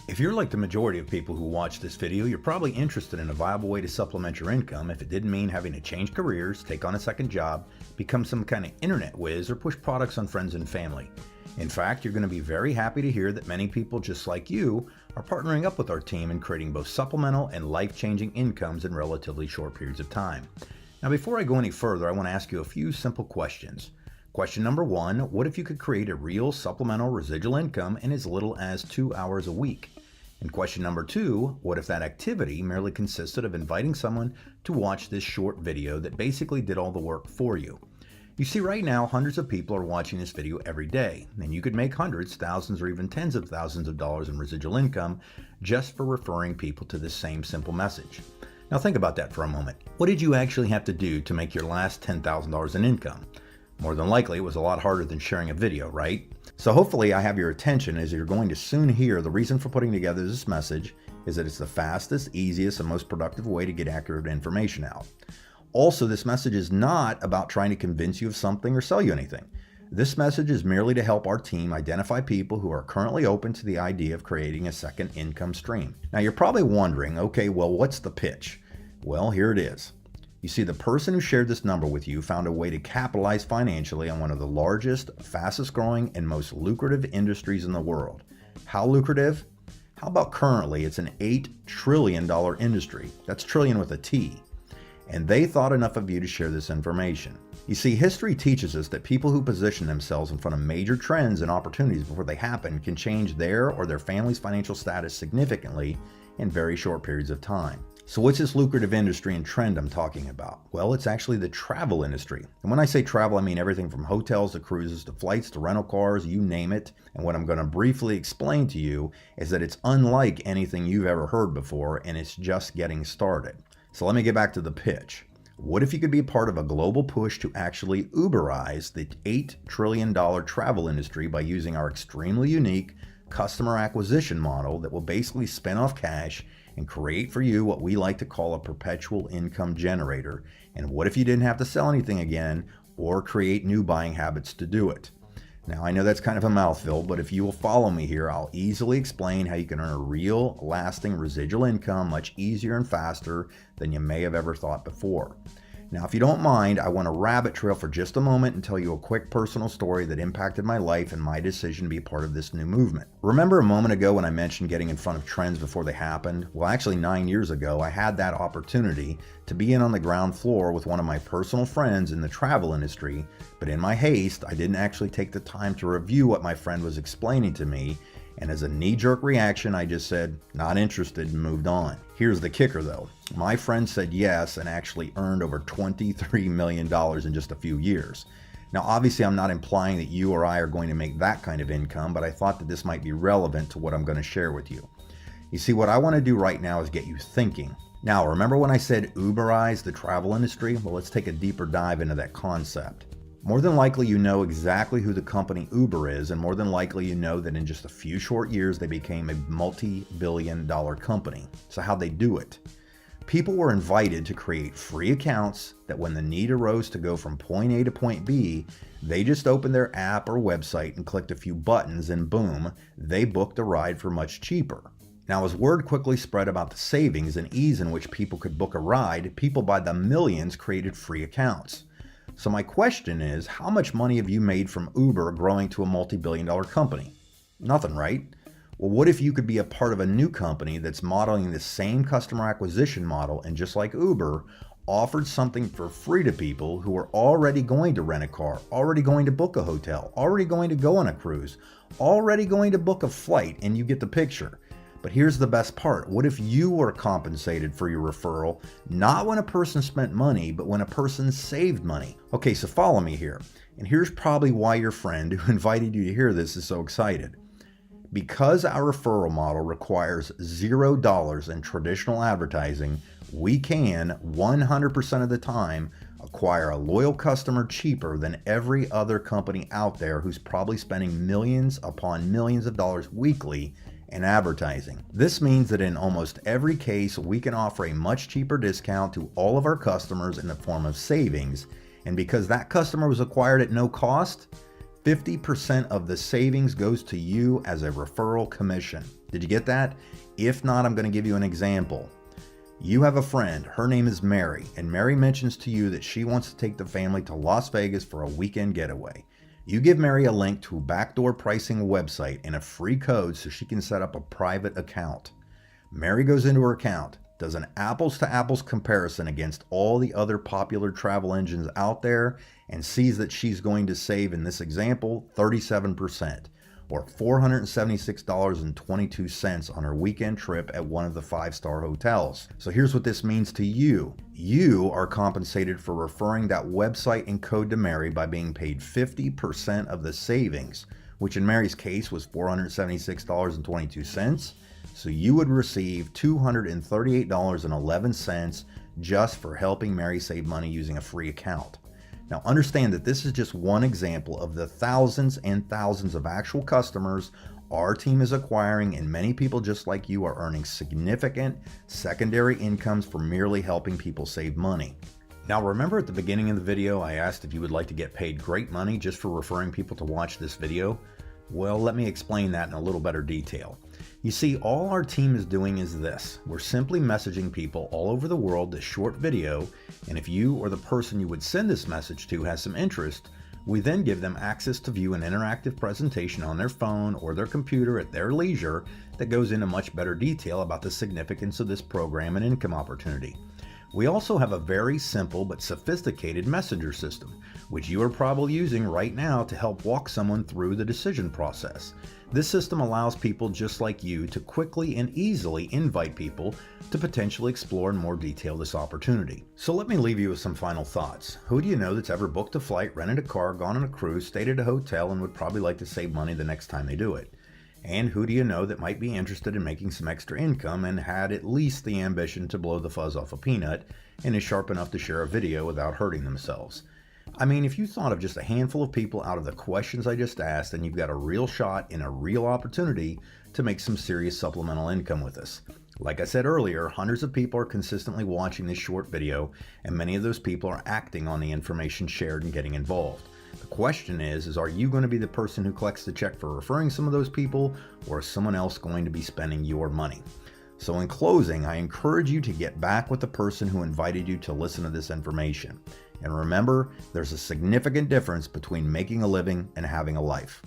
If you're like the majority of people who watch this video, you're probably interested in a viable way to supplement your income if it didn't mean having to change careers, take on a second job, become some kind of internet whiz, or push products on friends and family. In fact, you're going to be very happy to hear that many people just like you are partnering up with our team in creating both supplemental and life-changing incomes in relatively short periods of time. Now, before I go any further, I want to ask you a few simple questions. Question number one, what if you could create a real supplemental residual income in as little as 2 hours a week? And question number two, what if that activity merely consisted of inviting someone to watch this short video that basically did all the work for you? You see, right now, hundreds of people are watching this video every day, and you could make hundreds, thousands, or even tens of thousands of dollars in residual income just for referring people to this same simple message. Now think about that for a moment. What did you actually have to do to make your last $10,000 in income? More than likely, it was a lot harder than sharing a video, right? So hopefully I have your attention, as you're going to soon hear the reason for putting together this message is that it's the fastest, easiest, and most productive way to get accurate information out. Also, this message is not about trying to convince you of something or sell you anything. This message is merely to help our team identify people who are currently open to the idea of creating a second income stream. Now you're probably wondering, okay, well, what's the pitch? Well, here it is. You see, the person who shared this number with you found a way to capitalize financially on one of the largest, fastest growing, and most lucrative industries in the world. How lucrative? How about currently it's an $8 trillion industry. That's trillion with a T. And they thought enough of you to share this information. You see, history teaches us that people who position themselves in front of major trends and opportunities before they happen can change their or their family's financial status significantly in very short periods of time. So what's this lucrative industry and trend I'm talking about? Well, it's actually the travel industry. And when I say travel, I mean everything from hotels to cruises to flights to rental cars, you name it. And what I'm going to briefly explain to you is that it's unlike anything you've ever heard before, and it's just getting started. So let me get back to the pitch. What if you could be part of a global push to actually Uberize the $8 trillion travel industry by using our extremely unique customer acquisition model that will basically spin off cash and create for you what we like to call a perpetual income generator? And what if you didn't have to sell anything again or create new buying habits to do it? Now, I know that's kind of a mouthful, but if you will follow me here, I'll easily explain how you can earn a real, lasting residual income much easier and faster than you may have ever thought before. Now, if you don't mind, I want to rabbit trail for just a moment and tell you a quick personal story that impacted my life and my decision to be part of this new movement. Remember a moment ago when I mentioned getting in front of trends before they happened? Well, actually 9 years ago, I had that opportunity to be in on the ground floor with one of my personal friends in the travel industry, but in my haste, I didn't actually take the time to review what my friend was explaining to me, and as a knee-jerk reaction, I just said, not interested, and moved on. Here's the kicker though. My friend said yes and actually earned over $23 million in just a few years. Now, obviously, I'm not implying that you or I are going to make that kind of income, but I thought that this might be relevant to what I'm going to share with you. You see, what I want to do right now is get you thinking. Now, remember when I said Uberize the travel industry? Well, let's take a deeper dive into that concept. More than likely, you know exactly who the company Uber is, and more than likely, you know that in just a few short years, they became a multi-billion-dollar company. So how'd they do it? People were invited to create free accounts that when the need arose to go from point A to point B, they just opened their app or website and clicked a few buttons, and boom, they booked a ride for much cheaper. Now, as word quickly spread about the savings and ease in which people could book a ride, people by the millions created free accounts. So my question is, how much money have you made from Uber growing to a multi-billion-dollar company? Nothing, right? Well, what if you could be a part of a new company that's modeling the same customer acquisition model and, just like Uber, offered something for free to people who are already going to rent a car, already going to book a hotel, already going to go on a cruise, already going to book a flight, and you get the picture. But here's the best part. What if you were compensated for your referral, not when a person spent money, but when a person saved money? Okay, so follow me here. And here's probably why your friend who invited you to hear this is so excited. Because our referral model requires $0 in traditional advertising, we can 100% of the time acquire a loyal customer cheaper than every other company out there who's probably spending millions upon millions of dollars weekly in advertising. This means that in almost every case, we can offer a much cheaper discount to all of our customers in the form of savings. And because that customer was acquired at no cost, 50% of the savings goes to you as a referral commission. Did you get that? If not, I'm going to give you an example. You have a friend, her name is Mary, and Mary mentions to you that she wants to take the family to Las Vegas for a weekend getaway. You give Mary a link to a backdoor pricing website and a free code so she can set up a private account. Mary goes into her account, does an apples to apples comparison against all the other popular travel engines out there, and sees that she's going to save, in this example, 37%, or $476.22 on her weekend trip at one of the 5-star hotels. So here's what this means to you. You are compensated for referring that website and code to Mary by being paid 50% of the savings, which in Mary's case was $476.22. So you would receive $238.11 just for helping Mary save money using a free account. Now understand that this is just one example of the thousands and thousands of actual customers our team is acquiring, and many people just like you are earning significant secondary incomes for merely helping people save money. Now remember at the beginning of the video I asked if you would like to get paid great money just for referring people to watch this video? Well, let me explain that in a little better detail. You see, all our team is doing is this. We're simply messaging people all over the world this short video, and if you or the person you would send this message to has some interest, we then give them access to view an interactive presentation on their phone or their computer at their leisure that goes into much better detail about the significance of this program and income opportunity. We also have a very simple but sophisticated messenger system, which you are probably using right now to help walk someone through the decision process. This system allows people just like you to quickly and easily invite people to potentially explore in more detail this opportunity. So let me leave you with some final thoughts. Who do you know that's ever booked a flight, rented a car, gone on a cruise, stayed at a hotel, and would probably like to save money the next time they do it? And who do you know that might be interested in making some extra income and had at least the ambition to blow the fuzz off a peanut and is sharp enough to share a video without hurting themselves? I mean, if you thought of just a handful of people out of the questions I just asked, then you've got a real shot and a real opportunity to make some serious supplemental income with us. Like I said earlier, hundreds of people are consistently watching this short video, and many of those people are acting on the information shared and getting involved. The question is are you going to be the person who collects the check for referring some of those people, or is someone else going to be spending your money? So in closing, I encourage you to get back with the person who invited you to listen to this information. And remember, there's a significant difference between making a living and having a life.